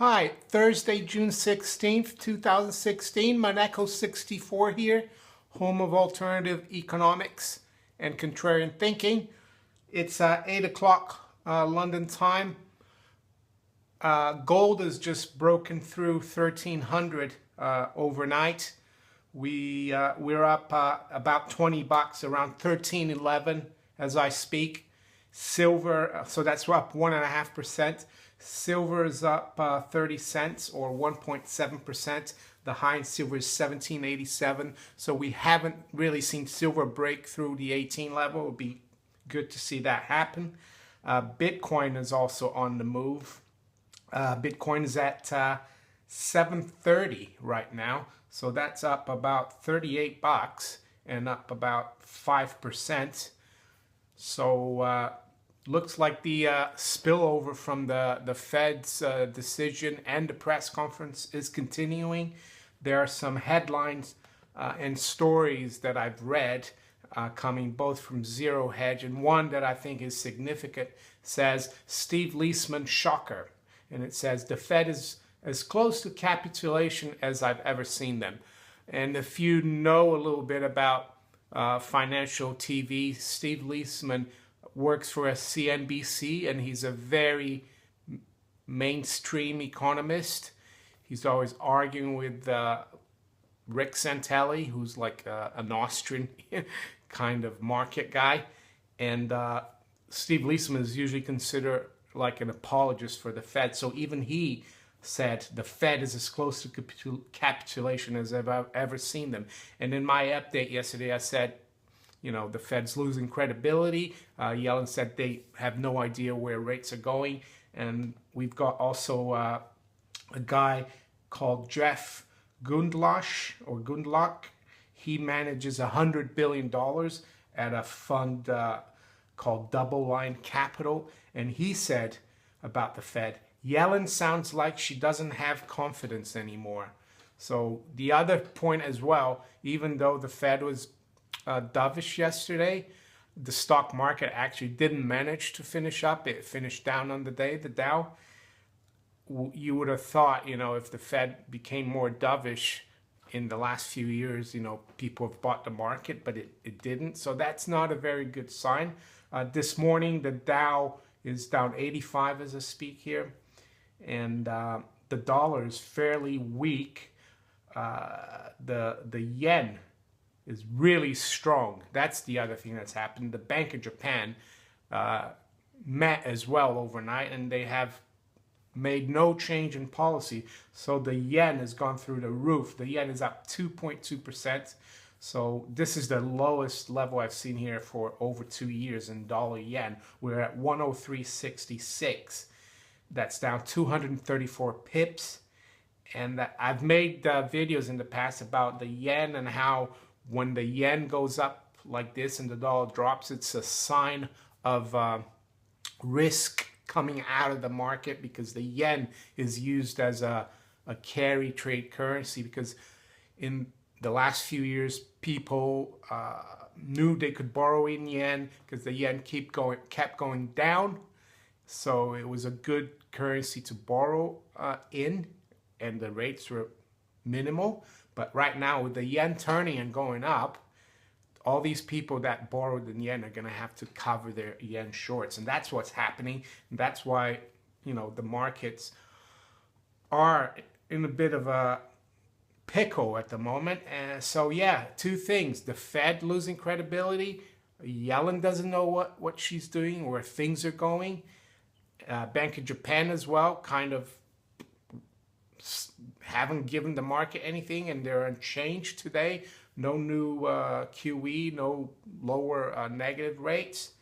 Hi, Thursday, June 16th, 2016. Monaco 64 here, home of alternative economics and contrarian thinking. It's 8 o'clock London time. Gold has just broken through 1300 overnight. We're up about $20, around 1311 as I speak. Silver, so that's up 1.5%. Silver is up 30 cents or 1.7%. The high in silver is 1787. So we haven't really seen silver break through the 18 level. It would be good to see that happen. Bitcoin is also on the move. Bitcoin is at 730 right now. So that's up about $38 and up about 5%. So looks like the spillover from the Fed's decision and the press conference is continuing. There are some headlines and stories that I've read coming both from Zero Hedge, and one that I think is significant says Steve Leisman shocker. And it says the Fed is as close to capitulation as I've ever seen them. And if you know a little bit about financial TV, Steve Leisman works for a CNBC, and he's a very mainstream economist. He's always arguing with Rick Santelli, who's like an Austrian kind of market guy. And Steve Leisman is usually considered like an apologist for the Fed. So even he said the Fed is as close to capitulation as I've ever seen them. And in my update yesterday, I said, you know, the Fed's losing credibility. Yellen said they have no idea where rates are going. And we've got also a guy called Jeff Gundlach. He manages $100 billion at a fund called Double Line Capital. And he said about the Fed, Yellen sounds like she doesn't have confidence anymore. So the other point as well, even though the Fed was dovish yesterday, the stock market actually didn't manage to finish up. It finished down on the day, the Dow. You would have thought, you know, if the Fed became more dovish in the last few years, you know, people have bought the market, but it didn't. So that's not a very good sign. This morning, the Dow is down 85 as I speak here. And the dollar is fairly weak. The yen is really strong. That's the other thing that's happened. The Bank of Japan met as well overnight, and they have made no change in policy. So the yen has gone through the roof. The yen is up 2.2%. So this is the lowest level I've seen here for over 2 years in dollar yen. We're at 103.66. That's down 234 pips. And I've made videos in the past about the yen and how when the yen goes up like this and the dollar drops, it's a sign of risk coming out of the market, because the yen is used as a carry trade currency, because in the last few years people knew they could borrow in yen because the yen kept going down. So it was a good currency to borrow in, and the rates were minimal. But right now, with the yen turning and going up, all these people that borrowed in yen are going to have to cover their yen shorts. And that's what's happening. And that's why, you know, the markets are in a bit of a pickle at the moment. And so, yeah, two things. The Fed losing credibility. Yellen doesn't know what she's doing, where things are going. Bank of Japan as well, kind of haven't given the market anything, and they're unchanged today. No new QE, no lower negative rates.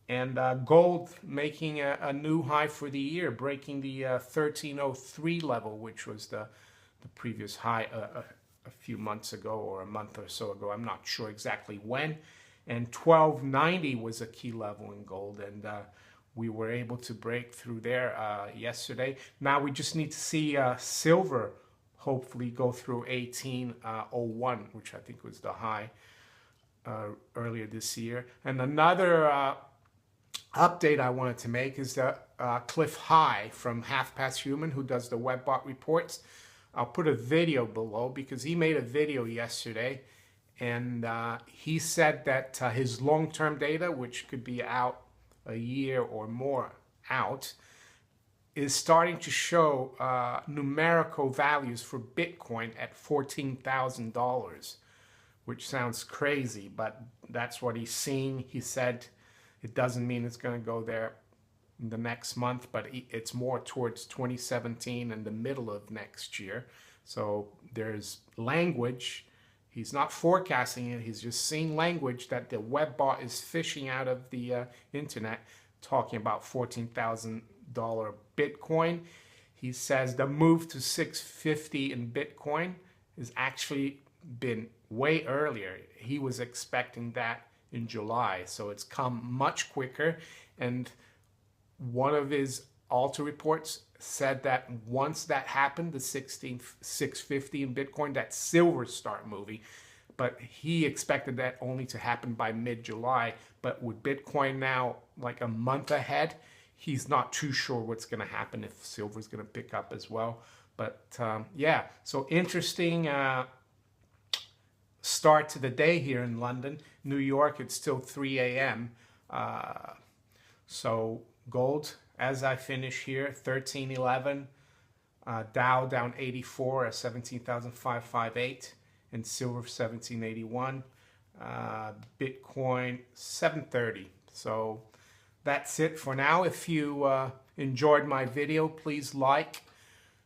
And gold making a new high for the year, breaking the 1303 level, which was the previous high a few months ago, or a month or so ago. I'm not sure exactly when. And 1290 was a key level in gold, and we were able to break through there yesterday. Now we just need to see silver hopefully go through 1801, which I think was the high earlier this year. And another update I wanted to make is that Cliff High from Half Past Human, who does the Webbot reports. I'll put a video below because he made a video yesterday, and he said that his long-term data, which could be out a year or more out, is starting to show numerical values for Bitcoin at $14,000, which sounds crazy, but that's what he's seeing. He said it doesn't mean it's going to go there in the next month, but it's more towards 2017 and the middle of next year. So there's language. He's not forecasting it. He's just seeing language that the Webbot is fishing out of the internet, talking about $14,000 Bitcoin. He says the move to 650 in Bitcoin has actually been way earlier. He was expecting that in July, so it's come much quicker. And one of his alter reports said that once that happened, the 650 in Bitcoin, that silver start moving. But he expected that only to happen by mid-July. But with Bitcoin now like a month ahead, he's not too sure what's going to happen, if silver's going to pick up as well. But yeah, so interesting start to the day here in London. New York, it's still 3 a.m. So gold, as I finish here, 1311. Dow down 84 at 17,558. And silver 1781. Bitcoin 730. So that's it for now. If you enjoyed my video, please like,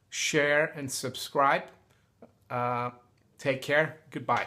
share, and subscribe. Take care. Goodbye.